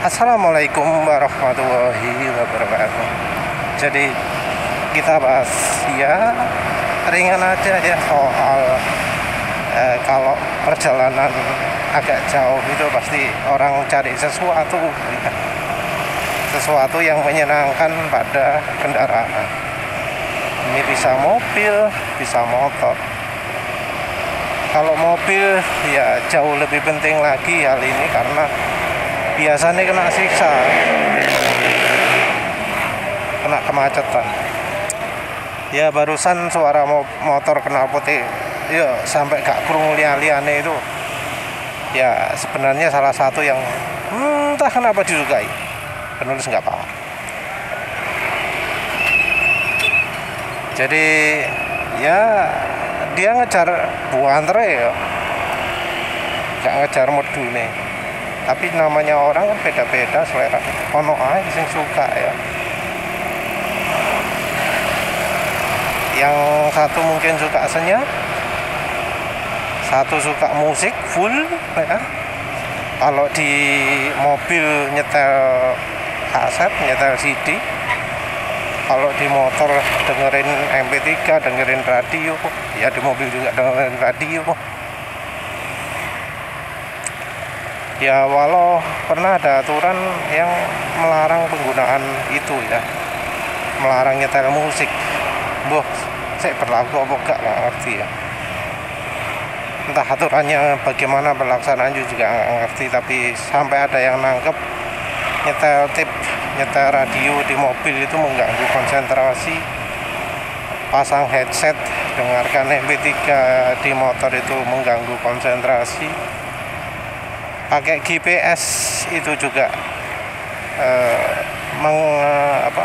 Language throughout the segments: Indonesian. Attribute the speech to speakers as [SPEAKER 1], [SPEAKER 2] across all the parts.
[SPEAKER 1] Assalamualaikum warahmatullahi wabarakatuh. Jadi kita bahas ya ringan aja ya soal kalau perjalanan agak jauh itu pasti orang cari sesuatu ya. Sesuatu yang menyenangkan pada kendaraan. Ini bisa mobil, bisa motor. Kalau mobil ya jauh lebih penting lagi hal ini karena biasanya kena siksa, kena kemacetan. Ya barusan suara motor knalpotnya ya sampai gak krungu liane itu. Ya sebenarnya salah satu yang entah kenapa disukai. Penulis nggak apa. Jadi ya dia ngejar buantre ya, gak ngejar merdu nih. Tapi namanya orang kan beda-beda selera. Ono ae sing suka ya. Yang satu mungkin suka senyap, satu suka musik full ya. Kalau di mobil nyetel kaset, nyetel CD. Kalau di motor dengerin MP3, dengerin radio. Ya di mobil juga dengerin radio. Ya walau pernah ada aturan yang melarang penggunaan itu ya, melarang nyetel musik. Saya berlaku apa enggak nggak ngerti ya. Entah aturannya bagaimana pelaksanaan juga nggak ngerti. Tapi sampai ada yang nangkep nyetel radio di mobil itu mengganggu konsentrasi. Pasang headset dengarkan MP3 di motor itu mengganggu konsentrasi. Pakai GPS itu juga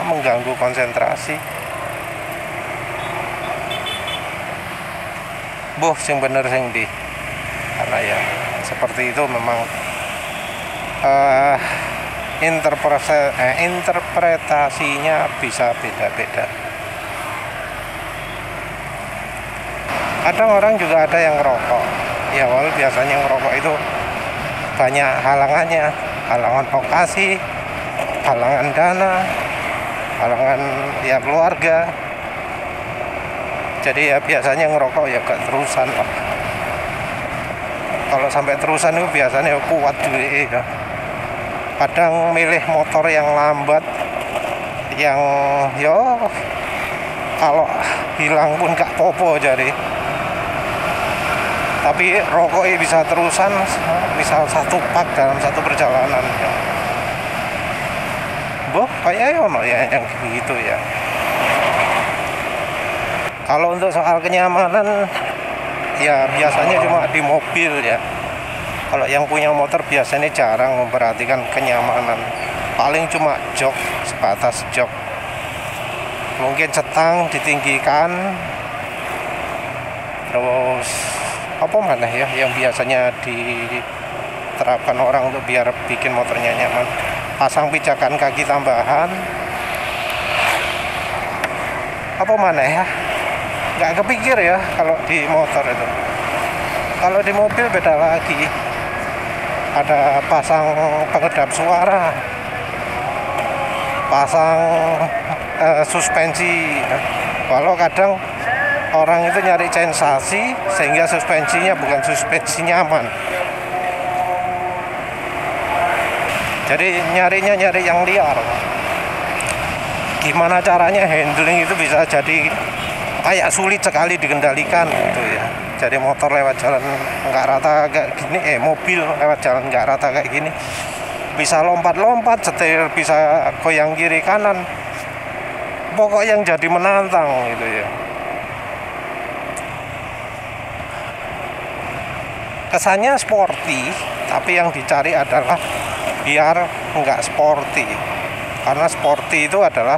[SPEAKER 1] mengganggu konsentrasi. Sing bener sing di. Karena ya seperti itu memang interpretasinya bisa beda-beda. Kadang orang juga ada yang ngerokok. Ya walau biasanya ngerokok itu banyak halangannya, halangan lokasi, halangan dana, halangan ya keluarga. Jadi ya biasanya ngerokok ya gak terusan lah. Kalau sampai terusan itu biasanya kuat duit ya. Kadang milih motor yang lambat, yang yo kalau hilang pun gak popo jadi. Tapi rokoknya bisa terusan, misal satu pak dalam satu perjalanan ya. Kayak yang begitu ya. Kalau untuk soal kenyamanan ya biasanya cuma di mobil ya. Kalau yang punya motor biasanya jarang memperhatikan kenyamanan. Paling cuma jok, sebatas jok. Mungkin setang ditinggikan. Terus apa mana ya yang biasanya diterapkan orang untuk biar bikin motornya nyaman, pasang pijakan kaki tambahan. Apa mana ya nggak kepikir ya kalau di motor itu. Kalau di mobil beda lagi, ada pasang pengedap suara, pasang suspensi. Walau kadang orang itu nyari sensasi sehingga suspensinya bukan suspensi nyaman. Jadi nyari yang liar. Gimana caranya handling itu bisa jadi kayak sulit sekali dikendalikan gitu ya. Jadi motor lewat jalan nggak rata kayak gini, mobil lewat jalan nggak rata kayak gini, bisa lompat-lompat, setir bisa goyang kiri kanan. Pokok yang jadi menantang gitu ya. Kesannya sporty, tapi yang dicari adalah biar nggak sporty. Karena sporty itu adalah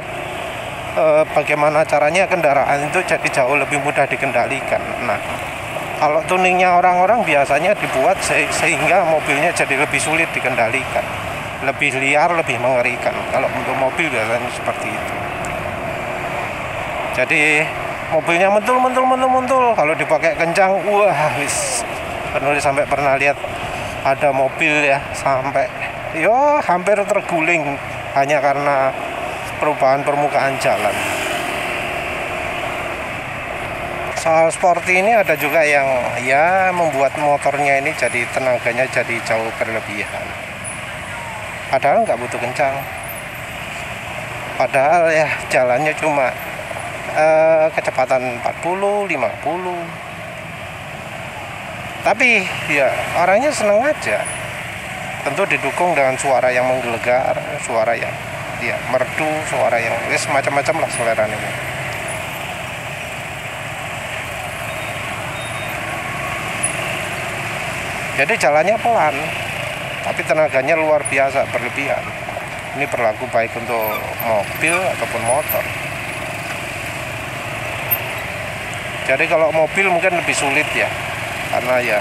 [SPEAKER 1] bagaimana caranya kendaraan itu jadi jauh lebih mudah dikendalikan. Nah, kalau tuningnya orang-orang biasanya dibuat sehingga mobilnya jadi lebih sulit dikendalikan, lebih liar, lebih mengerikan. Kalau untuk mobil biasanya seperti itu. Jadi mobilnya mentul. Kalau dipakai kencang, wah, penulis sampai pernah lihat ada mobil ya sampai yo hampir terguling hanya karena perubahan permukaan jalan. Soal sporty ini ada juga yang ya membuat motornya ini jadi tenaganya jadi jauh berlebihan. Padahal nggak butuh kencang. Padahal ya jalannya cuma kecepatan 40, 50. Tapi ya orangnya seneng aja. Tentu didukung dengan suara yang menggelegar, suara yang ya merdu, suara yang macam-macam lah selera ini. Jadi jalannya pelan, tapi tenaganya luar biasa berlebihan. Ini berlaku baik untuk mobil ataupun motor. Jadi kalau mobil mungkin lebih sulit ya, karena ya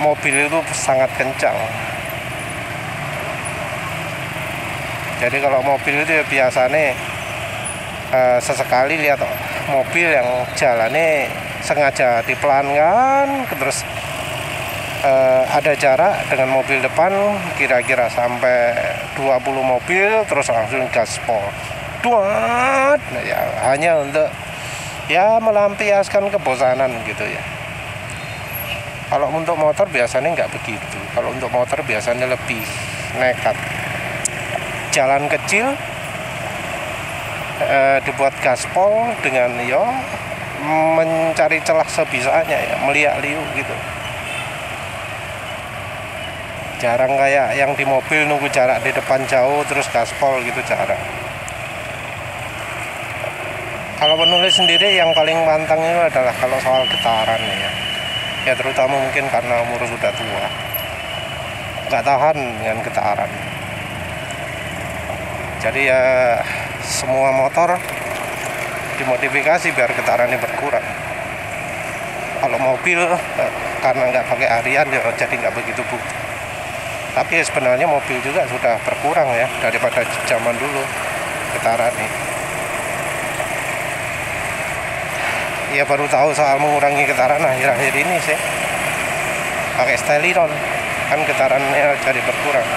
[SPEAKER 1] mobil itu sangat kencang. Jadi kalau mobil itu ya biasanya sesekali lihat mobil yang jalannya sengaja dipelankan, terus ada jarak dengan mobil depan kira-kira sampai 20 mobil, terus langsung gaspol duat, ya hanya untuk ya melampiaskan kebosanan gitu ya. Kalau untuk motor biasanya nggak begitu. Kalau untuk motor biasanya lebih nekat, jalan kecil dibuat gaspol dengan yo mencari celah sebisanya ya, meliak-liuk gitu. Jarang kayak yang di mobil nunggu jarak di depan jauh terus gaspol gitu, jarang. Kalau penulis sendiri yang paling pantang itu adalah kalau soal getaran ya. Ya terutama mungkin karena umur sudah tua, nggak tahan dengan getaran. Jadi ya semua motor dimodifikasi biar getarannya berkurang. Kalau mobil karena nggak pakai harian ya jadi nggak begitu butuh. Tapi sebenarnya mobil juga sudah berkurang ya daripada zaman dulu getarannya. Ya baru tahu soal mengurangi getaran akhir-akhir ini sih. Pakai styliron kan getarannya jadi berkurang.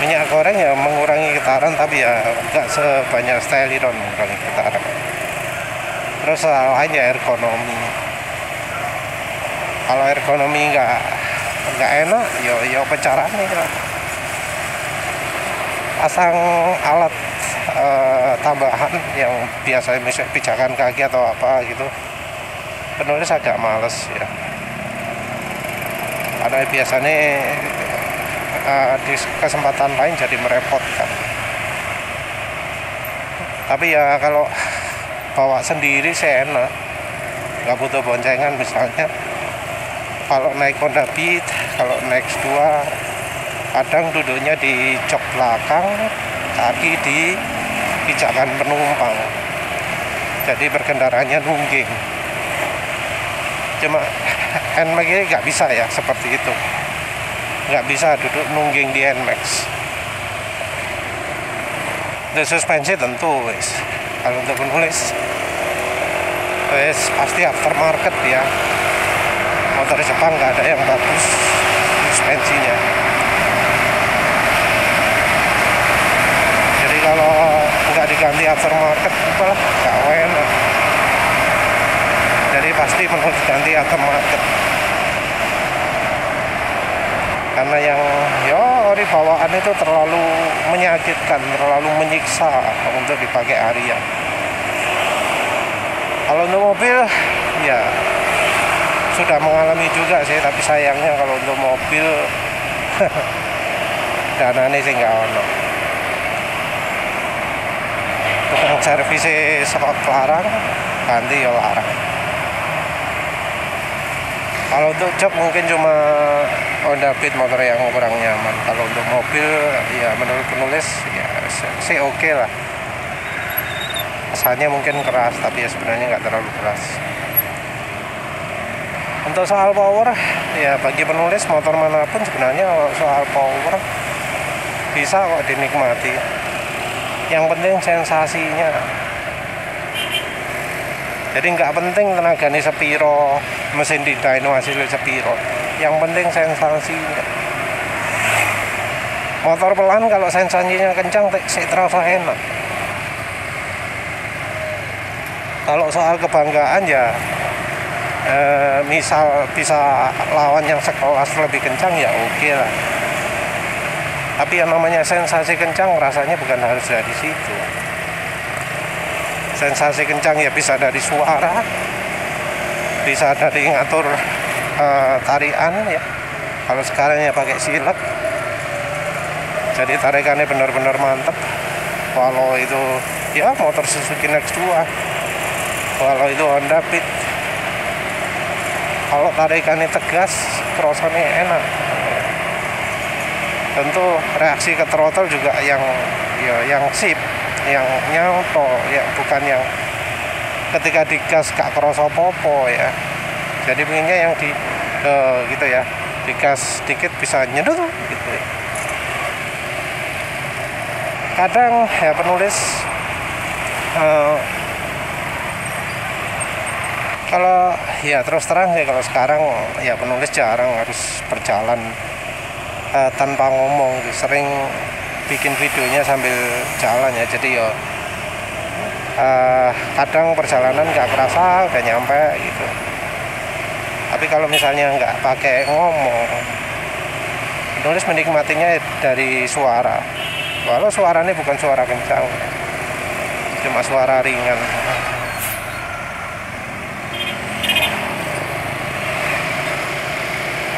[SPEAKER 1] Minyak goreng ya mengurangi getaran, tapi ya nggak sebanyak styliron mengurangi getaran. Terus lainnya ergonomi. Kalau ergonomi nggak enak, yo pecarannya lah. Pasang alat tambahan yang biasa misalnya pijakan kaki atau apa gitu, penulis agak males ya. Karena biasanya di kesempatan lain jadi merepotkan. Tapi ya kalau bawa sendiri sih enak, nggak butuh boncengan. Misalnya kalau naik Honda Beat, kalau naik X2 kadang duduknya di jok belakang, kaki di pijakan penumpang, jadi berkendaranya nungging. Cuma NMAX ini nggak bisa ya seperti itu, nggak bisa duduk nungging di NMAX. The suspensi tentu wis. Kalau untuk penulis pasti aftermarket ya. Motor Jepang nggak ada yang bagus suspensinya. Jadi kalau nggak diganti aftermarket apalah nggak enak. Jadi pasti penulis ganti aftermarket. Karena yang ori bawaan itu terlalu menyakitkan, terlalu menyiksa untuk dipakai harian. Kalau untuk mobil ya sudah mengalami juga sih, tapi sayangnya kalau untuk mobil dananya sih nggak ono. Tukang servisnya sok larang, ganti ya larang. Kalau untuk job mungkin cuma Honda Beat motor yang kurang nyaman. Kalau untuk mobil ya menurut penulis ya sih oke lah. Rasanya mungkin keras, tapi ya sebenarnya nggak terlalu keras. Untuk soal power ya bagi penulis motor manapun sebenarnya soal power bisa kok dinikmati. Yang penting sensasinya. Jadi nggak penting tenaganya sepiro, mesin di dyno hasilnya sepiro, yang penting sensasinya. Motor pelan kalau sensasinya kencang sih terasa enak. Kalau soal kebanggaan ya misal bisa lawan yang sekelas lebih kencang ya oke lah. Tapi yang namanya sensasi kencang rasanya bukan harus dari situ. Sensasi kencang ya bisa dari suara, bisa dari ngatur tarian ya. Kalau sekarang ya pakai silek, jadi tarikannya benar-benar mantep. Kalau itu ya motor Suzuki Next 2, kalau itu Honda Beat, kalau tarikannya tegas, crossnya enak. Tentu reaksi ke throttle juga yang sip, yang nyauto ya, bukan yang ketika digas gak kerasa popo ya. Jadi pengennya yang gitu ya, digas sedikit bisa nyedut gitu ya. Kadang ya penulis kalau ya terus terang ya, kalau sekarang ya penulis jarang harus berjalan tanpa ngomong, sering bikin videonya sambil jalan ya. Jadi ya kadang perjalanan nggak kerasa udah nyampe gitu. Tapi kalau misalnya nggak pakai ngomong, penulis menikmatinya dari suara, walau suaranya bukan suara kencang, cuma suara ringan.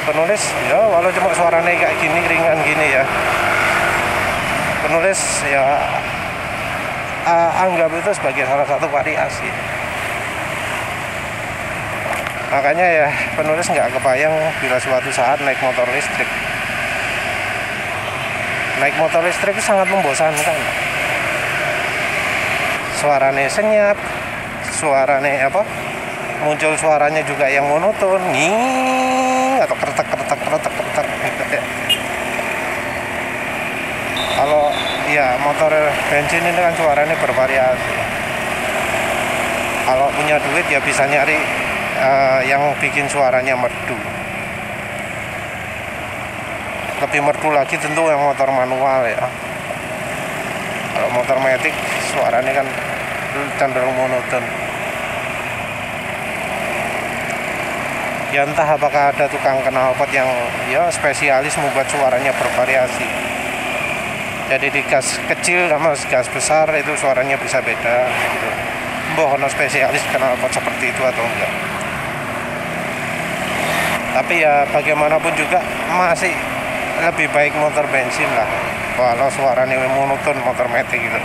[SPEAKER 1] Penulis ya walau cuma suaranya kayak gini, ringan gini ya, penulis ya anggap itu sebagai salah satu variasi. Makanya ya penulis nggak kebayang bila suatu saat naik motor listrik. Naik motor listrik itu sangat membosankan. Suaranya senyap, suaranya muncul suaranya juga yang monoton, nging atau kretek gitu ya. Kalau ya motor bensin ini kan suaranya bervariasi. Kalau punya duit ya bisa nyari yang bikin suaranya merdu. Lebih merdu lagi tentu yang motor manual ya. Kalau motor matic suaranya kan cenderung monoton. Ya entah apakah ada tukang knalpot yang ya spesialis membuat suaranya bervariasi. Jadi di gas kecil sama gas besar itu suaranya bisa beda gitu. Mbah ono spesialis knalpot seperti itu atau enggak. Tapi ya bagaimanapun juga masih lebih baik motor bensin lah, walau suaranya monoton motor matic gitu,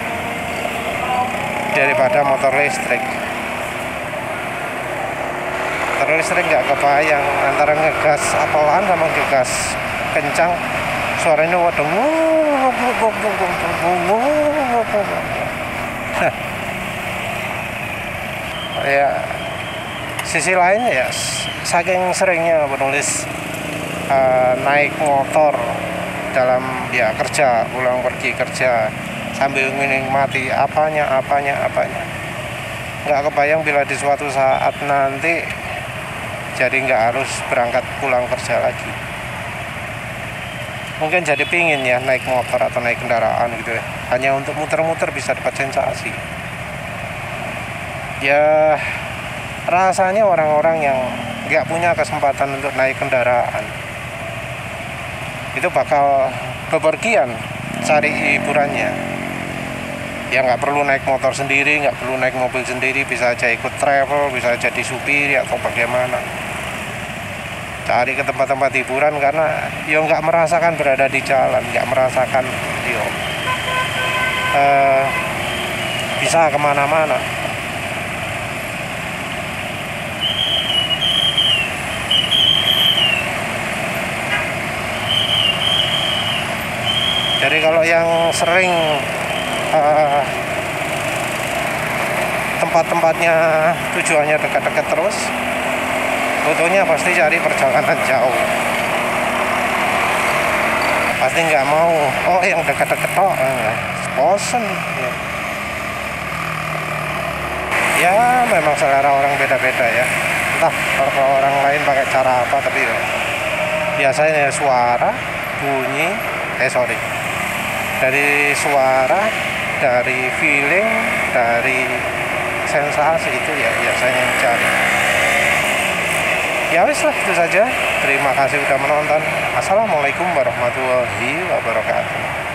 [SPEAKER 1] daripada motor listrik. Motor listrik nggak kebayang antara ngegas apelan sama ngegas kencang, suaranya waduh ya. Sisi lainnya ya saking seringnya penulis naik motor dalam ya kerja, pulang pergi kerja sambil menikmati apanya nggak kebayang bila di suatu saat nanti jadi nggak harus berangkat pulang kerja lagi. Mungkin jadi pingin ya naik motor atau naik kendaraan gitu ya, hanya untuk muter-muter bisa dapat sensasi ya. Rasanya orang-orang yang nggak punya kesempatan untuk naik kendaraan itu bakal bepergian cari hiburannya ya. Nggak perlu naik motor sendiri, nggak perlu naik mobil sendiri, bisa aja ikut travel, bisa jadi supir atau bagaimana, cari ke tempat-tempat hiburan. Karena yo nggak merasakan berada di jalan, nggak merasakan yo bisa kemana-mana. Jadi kalau yang sering tempat-tempatnya tujuannya dekat-dekat terus, butuhnya pasti cari perjalanan jauh. Pasti nggak mau yang dekat-dekat bosen ya. Ya memang selera orang beda-beda ya, entah kalau orang lain pakai cara apa, tapi ya, biasanya suara, bunyi, dari suara, dari feeling, dari sensasi itu ya biasanya mencari. Ya wis lah, itu saja. Terima kasih sudah menonton. Assalamualaikum warahmatullahi wabarakatuh.